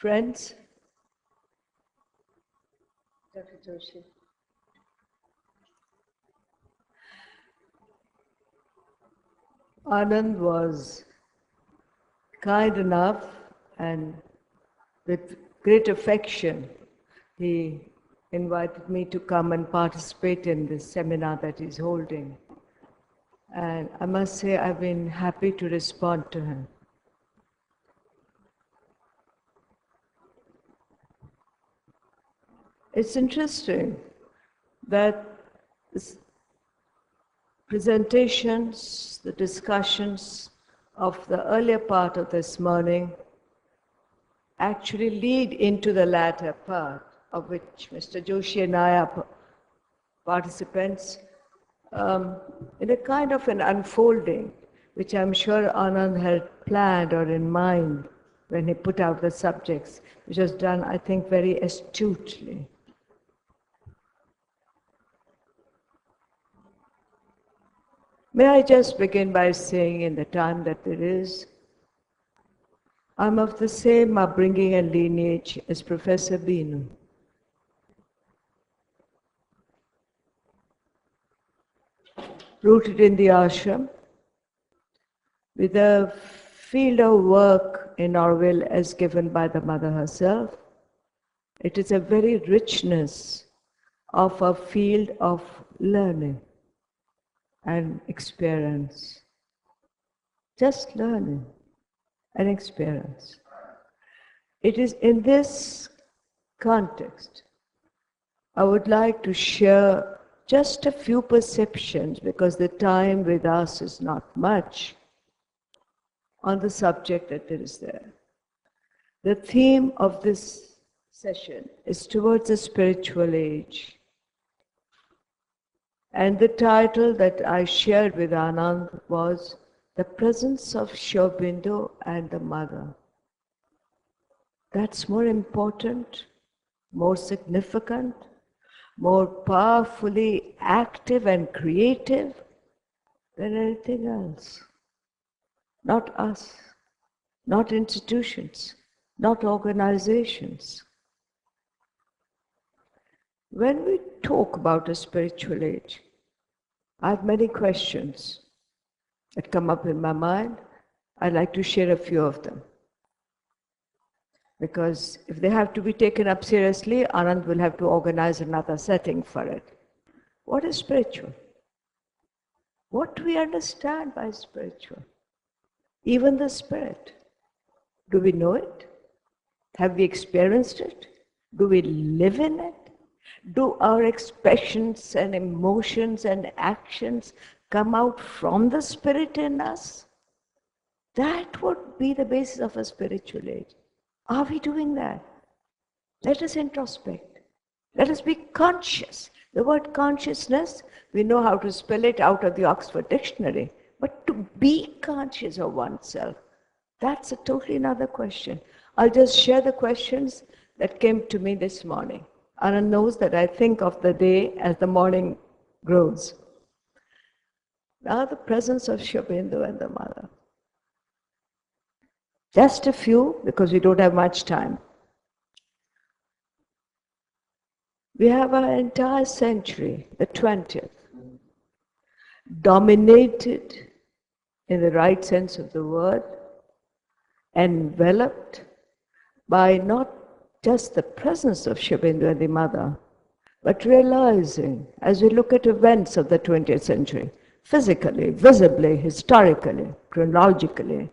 Friends, Dr. Joshi, Anand was kind enough and with great affection, he invited me to come and participate in this seminar that he's holding. And I must say, I've been happy to respond to him. It's interesting that this presentations, the discussions of the earlier part of this morning actually lead into the latter part, of which Mr. Joshi and I are participants, in a kind of an unfolding, which I'm sure Anand had planned or in mind when he put out the subjects, which was done, I think, very astutely. May I just begin by saying, in the time that there is, I'm of the same upbringing and lineage as Professor Binu. Rooted in the ashram, with a field of work in Auroville as given by the mother herself. It is a very richness of a field of learning and experience. Just learning and experience. It is in this context I would like to share just a few perceptions, because the time with us is not much, on the subject that is there. The theme of this session is towards a spiritual age. And the title that I shared with Anand was The Presence of Sri Aurobindo and the Mother. That's more important, more significant, more powerfully active and creative than anything else. Not us, not institutions, not organizations. When we talk about a spiritual age, I have many questions that come up in my mind. I'd like to share a few of them. Because if they have to be taken up seriously, Anand will have to organize another setting for it. What is spiritual? What do we understand by spiritual? Even the spirit. Do we know it? Have we experienced it? Do we live in it? Do our expressions and emotions and actions come out from the spirit in us? That would be the basis of a spiritual age. Are we doing that? Let us introspect. Let us be conscious. The word consciousness, we know how to spell it out of the Oxford Dictionary. But to be conscious of oneself, that's a totally another question. I'll just share the questions that came to me this morning. Anand knows that I think of the day as the morning grows. Now the presence of Sri Aurobindo and the Mother. Just a few, because we don't have much time. We have our entire century, the 20th, dominated, in the right sense of the word, enveloped by not just the presence of Sri Aurobindo and the Mother, but realizing, as we look at events of the 20th century, physically, visibly, historically, chronologically,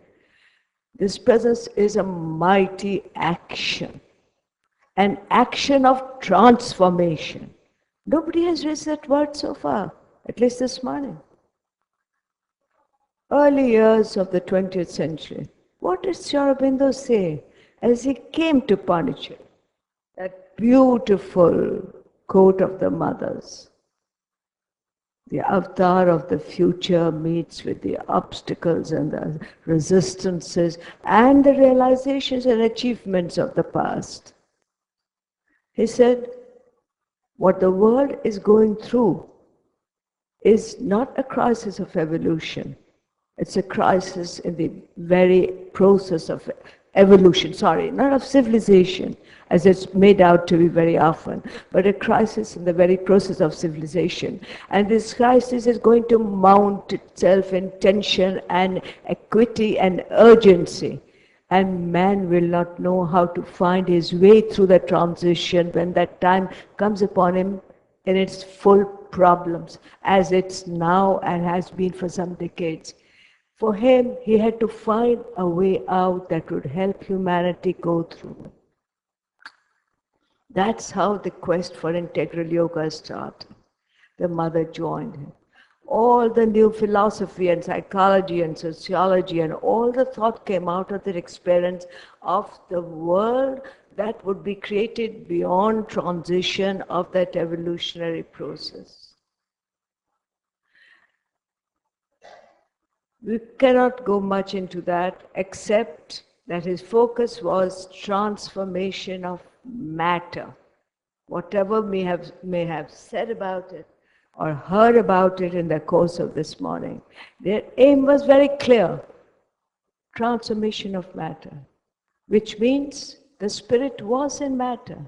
this presence is a mighty action, an action of transformation. Nobody has raised that word so far, at least this morning. Early years of the 20th century, what did Sri Aurobindo say as he came to Pondicherry? That beautiful quote of the Mother's. The avatar of the future meets with the obstacles and the resistances and the realizations and achievements of the past. He said, what the world is going through is not a crisis of evolution. It's a crisis in the very process of evolution, sorry, not of civilization, as it's made out to be very often, but a crisis in the very process of civilization. And this crisis is going to mount itself in tension and equity and urgency. And man will not know how to find his way through the transition when that time comes upon him in its full problems, as it's now and has been for some decades. For him, he had to find a way out that would help humanity go through. That's how the quest for integral yoga started. The mother joined him. All the new philosophy and psychology and sociology and all the thought came out of their experience of the world that would be created beyond transition of that evolutionary process. We cannot go much into that except that his focus was transformation of matter. Whatever may have said about it or heard about it in the course of this morning, their aim was very clear. Transformation of matter, which means the spirit was in matter.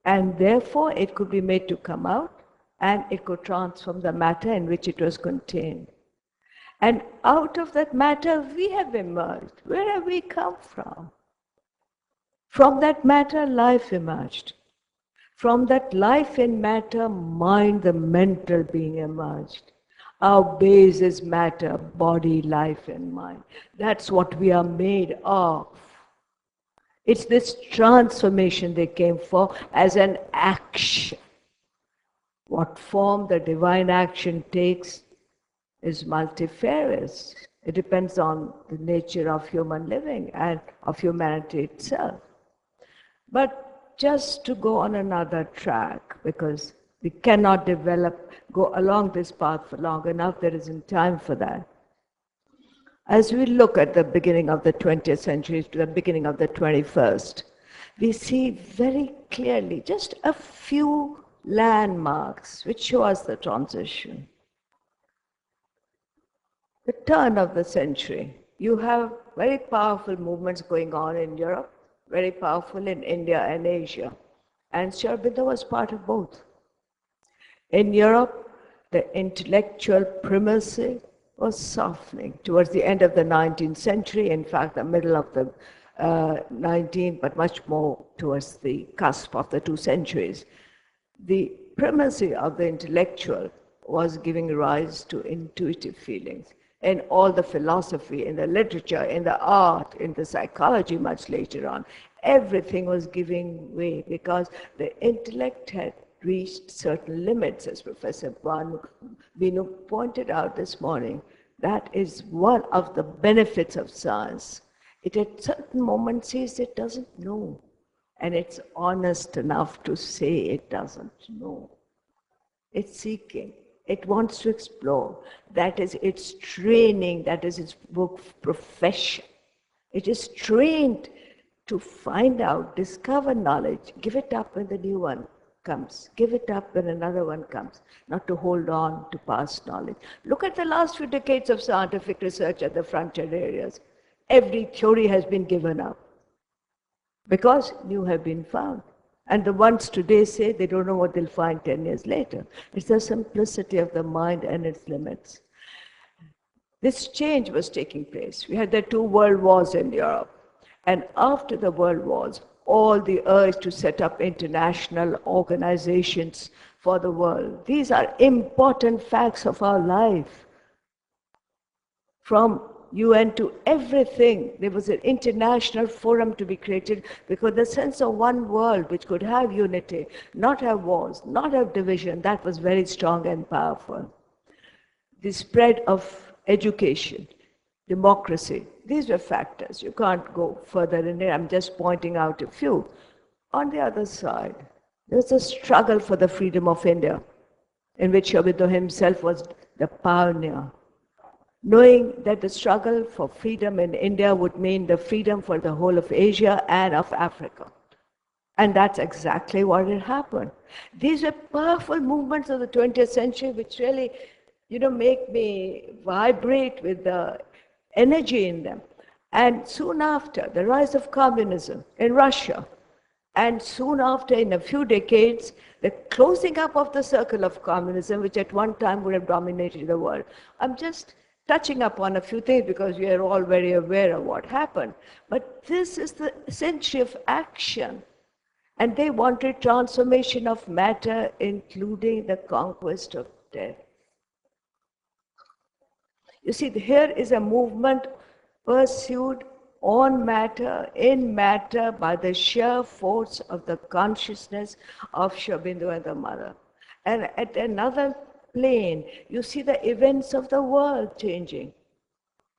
And therefore it could be made to come out and it could transform the matter in which it was contained. And out of that matter we have emerged. Where have we come from? From that matter, life emerged. From that life in matter, mind, the mental being emerged. Our base is matter, body, life, and mind. That's what we are made of. It's this transformation they came for as an action. What form the divine action takes is multifarious. It depends on the nature of human living and of humanity itself. But just to go on another track, because we cannot go along this path for long enough, there isn't time for that. As we look at the beginning of the 20th century to the beginning of the 21st, we see very clearly just a few landmarks which show us the transition. The turn of the century, you have very powerful movements going on in Europe, very powerful in India and Asia. And Sri Aurobindo was part of both. In Europe, the intellectual primacy was softening towards the end of the 19th century, in fact, the middle of the 19th, but much more towards the cusp of the two centuries. The primacy of the intellectual was giving rise to intuitive feelings. In all the philosophy, in the literature, in the art, in the psychology much later on, everything was giving way because the intellect had reached certain limits, as Professor Binu pointed out this morning. That is one of the benefits of science. It at certain moments says it doesn't know, and it's honest enough to say it doesn't know. It's seeking. It wants to explore. That is its training, that is its profession. It is trained to find out, discover knowledge, give it up when the new one comes, give it up when another one comes, not to hold on to past knowledge. Look at the last few decades of scientific research at the frontier areas. Every theory has been given up because new have been found. And the ones today say they don't know what they'll find 10 years later. It's the simplicity of the mind and its limits. This change was taking place. We had the two world wars in Europe. And after the world wars, all the urge to set up international organizations for the world. These are important facts of our life. From UN to everything, there was an international forum to be created because the sense of one world which could have unity, not have wars, not have division, that was very strong and powerful. The spread of education, democracy, these were factors. You can't go further in it. I'm just pointing out a few. On the other side, there was a struggle for the freedom of India, in which Aurobindo himself was the pioneer, knowing that the struggle for freedom in India would mean the freedom for the whole of Asia and of Africa. And that's exactly what had happened. These were powerful movements of the 20th century which really, make me vibrate with the energy in them. And soon after, the rise of communism in Russia. And soon after, in a few decades, the closing up of the circle of communism, which at one time would have dominated the world. I'm just touching upon a few things because we are all very aware of what happened. But this is the century of action. And they wanted transformation of matter, including the conquest of death. You see, here is a movement pursued on matter, in matter, by the sheer force of the consciousness of Sri Aurobindo and the Mother. And at another plane, you see the events of the world changing.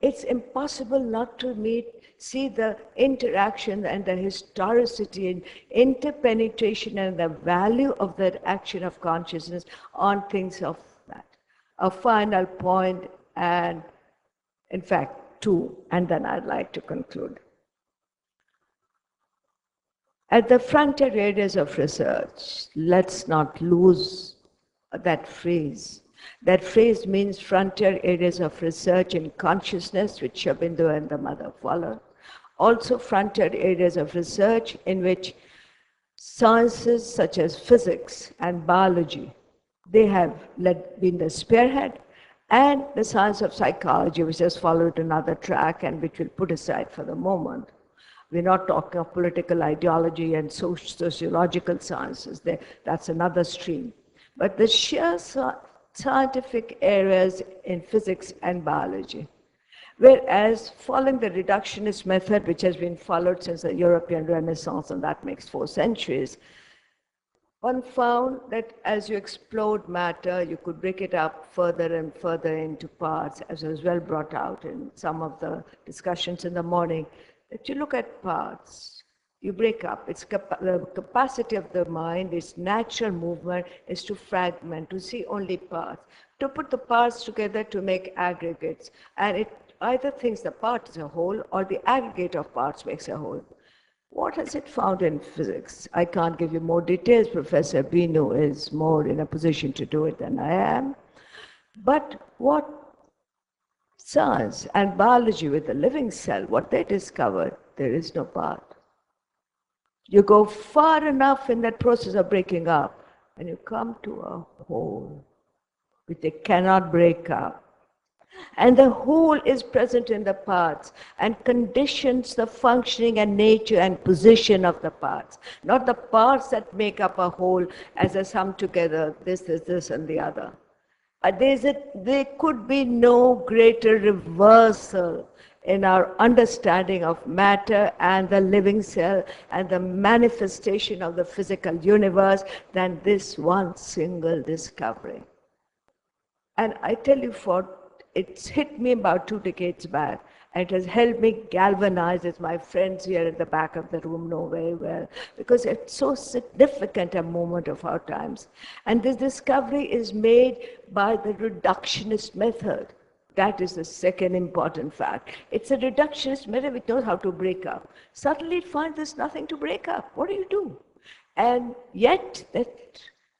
It's impossible not to see the interaction and the historicity and interpenetration and the value of that action of consciousness on things of that. A final point, and in fact, two, and then I'd like to conclude. At the frontier areas of research, let's not lose that phrase. That phrase means frontier areas of research in consciousness, which Sri Aurobindo and the Mother followed. Also frontier areas of research in which sciences such as physics and biology, they have been the spearhead, and the science of psychology, which has followed another track and which we'll put aside for the moment. We're not talking of political ideology and sociological sciences. That's another stream. But the sheer scientific areas in physics and biology. Whereas following the reductionist method, which has been followed since the European Renaissance, and that makes 4 centuries, one found that as you explored matter, you could break it up further and further into parts, as was well brought out in some of the discussions in the morning, that you look at parts, you break up. The capacity of the mind, its natural movement is to fragment, to see only parts, to put the parts together to make aggregates. And it either thinks the part is a whole or the aggregate of parts makes a whole. What has it found in physics? I can't give you more details. Professor Binu is more in a position to do it than I am. But what science and biology with the living cell, what they discovered, there is no part. You go far enough in that process of breaking up, and you come to a whole, which they cannot break up. And the whole is present in the parts and conditions the functioning and nature and position of the parts, not the parts that make up a whole as a sum together, this, and the other. There could be no greater reversal in our understanding of matter and the living cell and the manifestation of the physical universe than this one single discovery. And I tell you, it's hit me about 2 decades back, and it has helped me galvanize, as my friends here at the back of the room know very well, because it's so significant a moment of our times. And this discovery is made by the reductionist method. That is the second important fact. It's a reductionist method which knows how to break up. Suddenly it finds there's nothing to break up. What do you do? And yet,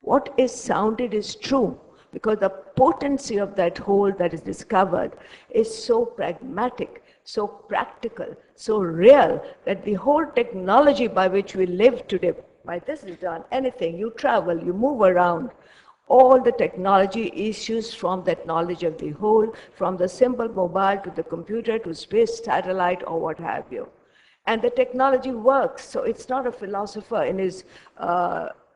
what is sounded is true, because the potency of that whole that is discovered is so pragmatic, so practical, so real, that the whole technology by which we live today, by this is done, anything, you travel, you move around, all the technology issues from that knowledge of the whole, from the simple mobile to the computer to space satellite or what have you. And the technology works, so it's not a philosopher in his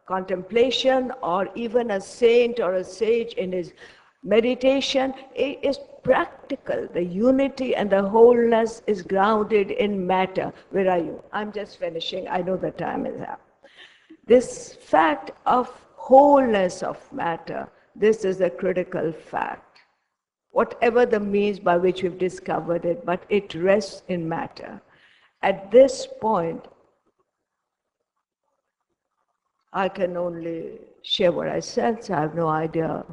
contemplation or even a saint or a sage in his meditation. It is practical. The unity and the wholeness is grounded in matter. Where are you? I'm just finishing. I know the time is up. This fact of wholeness of matter, this is a critical fact. Whatever the means by which we've discovered it, but it rests in matter. At this point, I can only share what I sense. I have no idea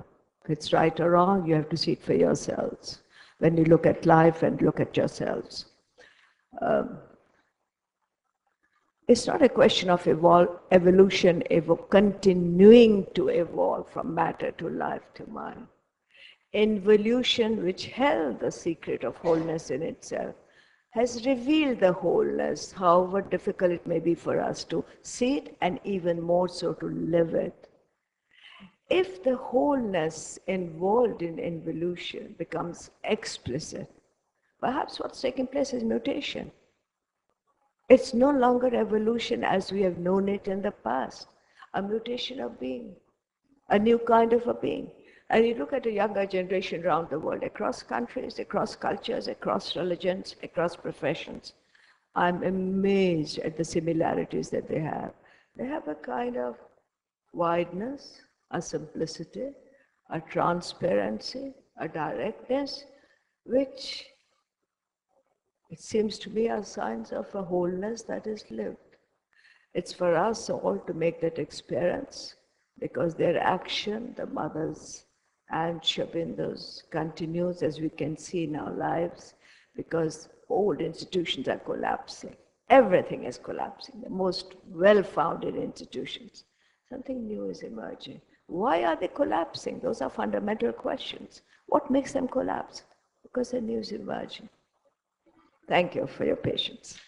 if it's right or wrong. You have to see it for yourselves when you look at life and look at yourselves. It's not a question of evolution, continuing to evolve from matter to life to mind. Involution, which held the secret of wholeness in itself, has revealed the wholeness, however difficult it may be for us to see it and even more so to live it. If the wholeness involved in involution becomes explicit, perhaps what's taking place is mutation. It's no longer evolution as we have known it in the past, a mutation of being, a new kind of a being. And you look at a younger generation around the world, across countries, across cultures, across religions, across professions. I'm amazed at the similarities that they have. They have a kind of wideness, a simplicity, a transparency, a directness, which it seems to me are signs of a wholeness that is lived. It's for us all to make that experience, because their action, the mothers and Aurobindo's, continues as we can see in our lives, because old institutions are collapsing. Everything is collapsing, the most well-founded institutions. Something new is emerging. Why are they collapsing? Those are fundamental questions. What makes them collapse? Because a new is emerging. Thank you for your patience.